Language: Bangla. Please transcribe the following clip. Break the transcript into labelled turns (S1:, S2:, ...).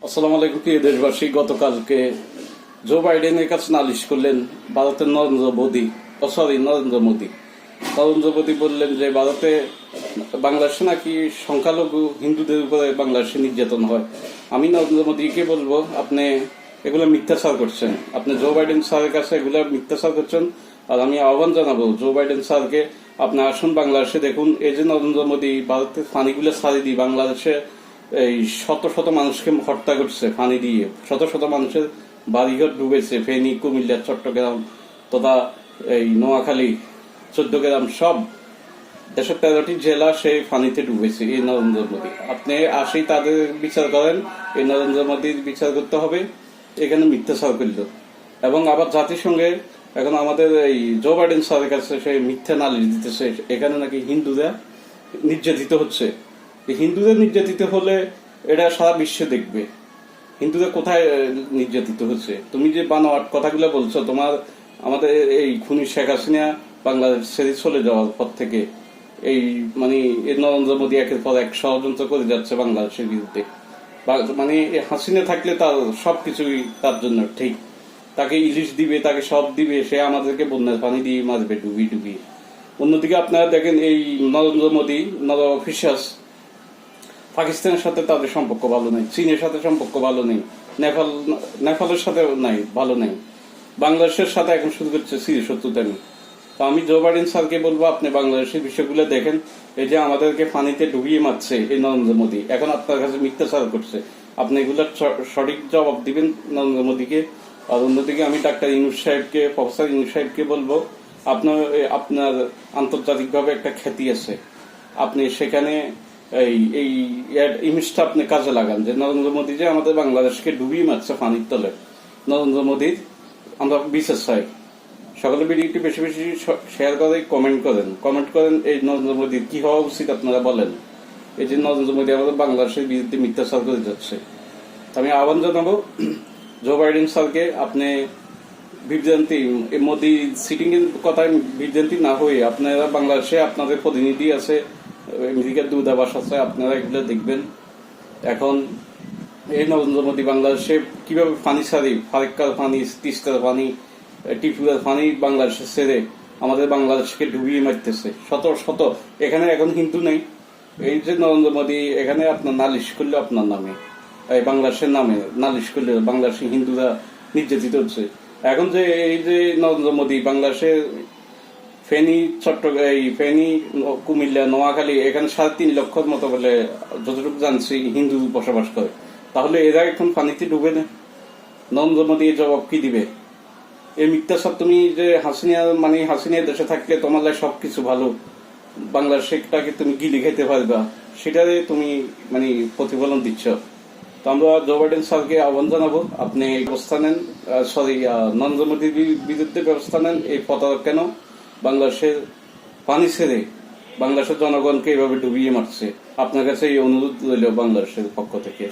S1: আসসালামু আলাইকুম প্রিয় দেশবাসী। গতকালকে জো বাইডেনের কাছে নালিশ করলেন ভারতের নরেন্দ্র মোদী বললেন যে ভারতে বাংলাদেশে নাকি সংখ্যালঘু হিন্দুদের উপরে বাংলাদেশে নির্যাতন হয়। আমি নরেন্দ্র মোদীকে বলবো, আপনি এগুলো মিথ্যাচার করছেন, আপনি জো বাইডেন স্যারের কাছে এগুলো মিথ্যাচার করছেন। আর আমি আহ্বান জানাবো জো বাইডেন স্যারকে, আপনি আসুন বাংলাদেশে দেখুন, এই যে নরেন্দ্র মোদী ভারতের পানিগুলো ছাড়ি দিয়ে বাংলাদেশে এই শত শত মানুষকে হত্যা করছে, পানি দিয়ে শত শত মানুষের বাড়িঘর ডুবেছে, ফেনী, কুমিল্লা, চট্টগ্রাম তথা এই নোয়াখালী, 14 গ্রাম, সব দেশের 13টি জেলা সেই পানিতে ডুবেছে এই নরেন্দ্র মোদী। আপনি আসেই তাদের বিচার করেন, এই নরেন্দ্র মোদীর বিচার করতে হবে। এখানে মিথ্যাচার করল এবং আবার জাতিসংঘে এখন আমাদের এই জো বাইডেন স্যারের কাছে সেই মিথ্যা নালিশ দিতেছে, এখানে নাকি হিন্দুরা নির্যাতিত হচ্ছে। হিন্দুদের নির্যাতিত হলে এটা সারা বিশ্বে দেখবে হিন্দুদের কোথায় নির্যাতিত হচ্ছে। তুমি যে বানোয়াট কথাগুলো বলছো, তোমার আমাদের এই খুনি শেখ হাসিনা বাংলাদেশ ছেড়ে চলে যাওয়ার পর থেকে এই মানে নরেন্দ্র মোদী একের পর এক ষড়যন্ত্র করে যাচ্ছে বাংলাদেশের বিরুদ্ধে। মানে হাসিনা থাকলে তার সবকিছুই তার জন্য ঠিক, তাকে ইলিশ দিবে, তাকে সব দিবে, সে আমাদেরকে বন্যার পানি দিয়ে মারবে ডুবি ডুবি। অন্যদিকে আপনারা দেখেন এই নরেন্দ্র মোদী অফিসার্স, পাকিস্তানের সাথে তাদের সম্পর্ক ভালো নেই, চীনের সাথে সম্পর্ক ভালো নেই, নেপালের সাথে নাই ভালো নেই, বাংলাদেশের সাথে এখন শুরু করছে শত্রুতামি। তো আমি জো বাইডেন স্যারকে বলবো, আপনি বাংলাদেশের বিষয়গুলো দেখেন। এই যে আমাদেরকে পানিতে ডুবিয়ে মারছে এই নরেন্দ্র মোদী, এখন আপনার কাছে মিথ্যাচার করছে, আপনি এগুলোর সঠিক জবাব দিবেন নরেন্দ্র মোদীকে। আর অন্যদিকে আমি ডাক্তার ইউনূস সাহেবকে, প্রফেসর ইউনূস সাহেবকে বলবো, আপনার আন্তর্জাতিকভাবে একটা খ্যাতি আছে, আপনি সেখানে এই ইমেজটা আপনি কাজে লাগান যে নরেন্দ্র মোদী যে আমাদের বাংলাদেশকে ডুবিয়ে মারছে পানির তলে। নরেন্দ্র মোদীর আমরা বিশেষ চাই, সকলে ভিডিওটি বেশি বেশি শেয়ার করে কমেন্ট করেন এই নরেন্দ্র মোদীর কি হওয়া উচিত আপনারা বলেন। এই যে নরেন্দ্র মোদী আমাদের বাংলাদেশের বিরুদ্ধে মিথ্যাচার করে যাচ্ছে। আমি আহ্বান জানাবো জো বাইডেন স্যারকে, আপনি বিভ্রান্তি মোদী সিটিং এর কথায় বিভ্রান্তি না হয়ে আপনারা বাংলাদেশে আপনাদের প্রতিনিধি আছে, আমেরিকার দূতাবাস আছে, আপনারা এগুলো দেখবেন। এখন এই নরেন্দ্র মোদী বাংলাদেশে কিভাবে পানি ছাড়ি, ফারাক্কার পানি, তিস্তার পানি, ত্রিপুরার পানি বাংলাদেশে ছেড়ে আমাদের বাংলাদেশকে ডুবিয়ে মারতেছে শত শত। এখানে এখন হিন্দু নেই। এই যে নরেন্দ্র মোদী এখানে আপনার নালিশ করলে আপনার নামে, এই বাংলাদেশের নামে নালিশ করলে বাংলাদেশের হিন্দুরা নির্যাতিত হচ্ছে। এখন যে এই যে নরেন্দ্র মোদী বাংলাদেশে ফেনী, ফেনী, কুমিল্লা, নোয়াখালী, এখানে 3.5 লক্ষর মতো বলে যতটুকু জানছি হিন্দু বসবাস করে। তাহলে এরা এখন পানিতে ডুবে না, নরেন্দ্র মোদী জবাব কি দিবে? এই মিথ্যাচার তুমি যে হাসিনা দেশে থাকলে তোমার লাগে সবকিছু ভালো, বাংলাদেশটাকে তুমি গিলে খেতে পারবা, সেটারে তুমি প্রতিফলন দিচ্ছ। তো আমরা জো বাইডেন স্যারকে আহ্বান জানাবো, আপনি ব্যবস্থা নেন, নরেন্দ্র মোদীর বিরুদ্ধে ব্যবস্থা নেন। এই প্রতারক কেন বাংলাদেশের পানি ছেড়ে বাংলাদেশের জনগণকে এভাবে ডুবিয়ে মারছে? আপনার কাছে এই অনুরোধ রইল বাংলাদেশের পক্ষ থেকে।